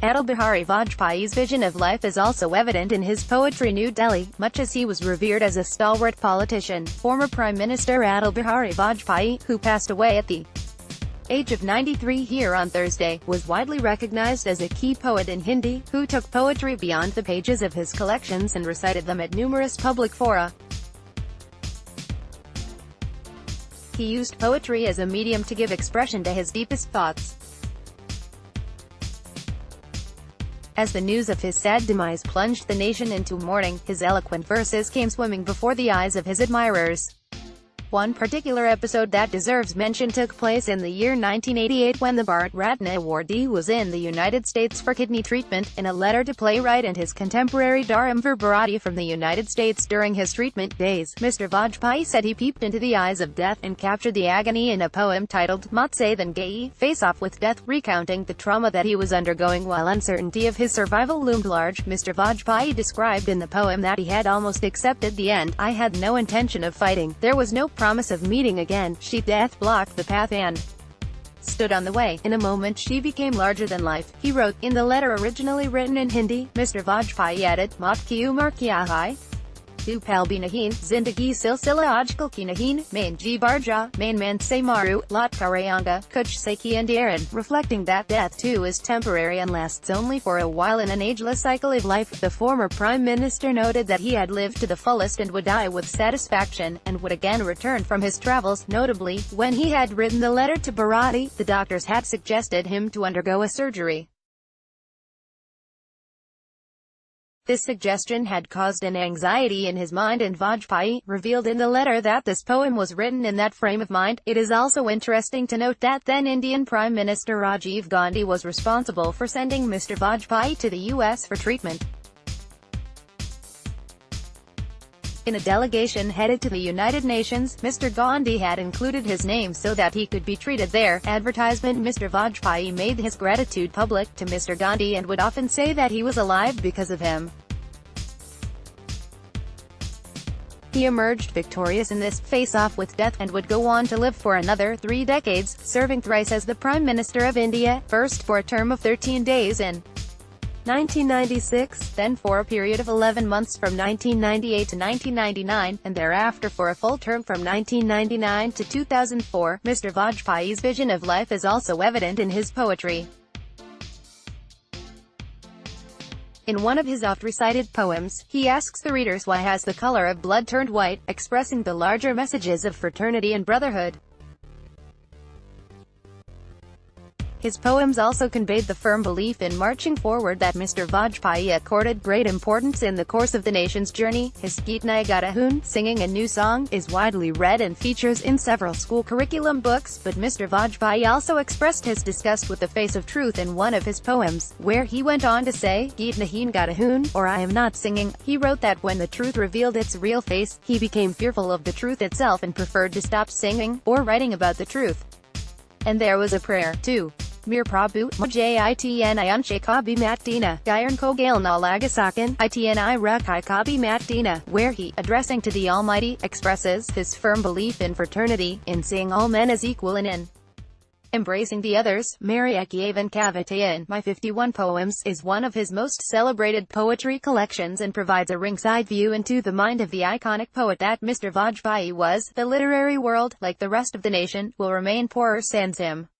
Atal Bihari Vajpayee's vision of life is also evident in his poetry. New Delhi. Much as he was revered as a stalwart politician, former Prime Minister Atal Bihari Vajpayee, who passed away at the age of 93 here on Thursday, was widely recognized as a key poet in Hindi, who took poetry beyond the pages of his collections and recited them at numerous public fora. He used poetry as a medium to give expression to his deepest thoughts. As the news of his sad demise plunged the nation into mourning, his eloquent verses came swimming before the eyes of his admirers. One particular episode that deserves mention took place in the year 1988 when the Bharat Ratna awardee was in the United States for kidney treatment. In a letter to playwright and his contemporary Dharamvir Bharati from the United States during his treatment days, Mr. Vajpayee said he peeped into the eyes of death and captured the agony in a poem titled Maut then Gayi, Face Off with Death, recounting the trauma that he was undergoing while uncertainty of his survival loomed large. Mr. Vajpayee described in the poem that he had almost accepted the end. I had no intention of fighting. There was no promise of meeting again. Death blocked the path and stood on the way. In a moment she became larger than life, he wrote. In the letter originally written in Hindi, Mr. Vajpayee added, Maut ki umar kya hai? Tu pal bhi nahin, zindagi silsila aajkal ki nahin, main ji barja, main man se maru, lat karayanga, kuch se ki andaran, reflecting that death too is temporary and lasts only for a while in an ageless cycle of life. The former Prime Minister noted that he had lived to the fullest and would die with satisfaction, and would again return from his travels. Notably, when he had written the letter to Bharati, the doctors had suggested him to undergo a surgery. This suggestion had caused an anxiety in his mind, and Vajpayee revealed in the letter that this poem was written in that frame of mind. It is also interesting to note that then Indian Prime Minister Rajiv Gandhi was responsible for sending Mr. Vajpayee to the US for treatment. In a delegation headed to the United Nations, Mr. Gandhi had included his name so that he could be treated there. Advertisement. Mr. Vajpayee made his gratitude public to Mr. Gandhi and would often say that he was alive because of him. He emerged victorious in this face-off with death, and would go on to live for another 3 decades, serving thrice as the Prime Minister of India, first for a term of 13 days in 1996, then for a period of 11 months from 1998 to 1999, and thereafter for a full term from 1999 to 2004. Mr. Vajpayee's vision of life is also evident in his poetry. In one of his oft-recited poems, he asks the readers why has the color of blood turned white, expressing the larger messages of fraternity and brotherhood. His poems also conveyed the firm belief in marching forward that Mr. Vajpayee accorded great importance in the course of the nation's journey. His Geet Naya Gata Hoon, Singing a New Song, is widely read and features in several school curriculum books, but Mr. Vajpayee also expressed his disgust with the face of truth in one of his poems, where he went on to say, Geet Nahin Gata Hoon, or I am not singing. He wrote that when the truth revealed its real face, he became fearful of the truth itself and preferred to stop singing, or writing about the truth. And there was a prayer, too. Mir Prabhu, Mujhe Itni Anshe Kabi Matdina, Gayan Ko Gail na Lagasakan, Itni Rakai Kabi Matdina, where he, addressing to the Almighty, expresses his firm belief in fraternity, in seeing all men as equal and in embracing the others. Mariekyavan Kavitayan, My 51 Poems, is one of his most celebrated poetry collections and provides a ringside view into the mind of the iconic poet that Mr. Vajpayee was. The literary world, like the rest of the nation, will remain poorer sans him.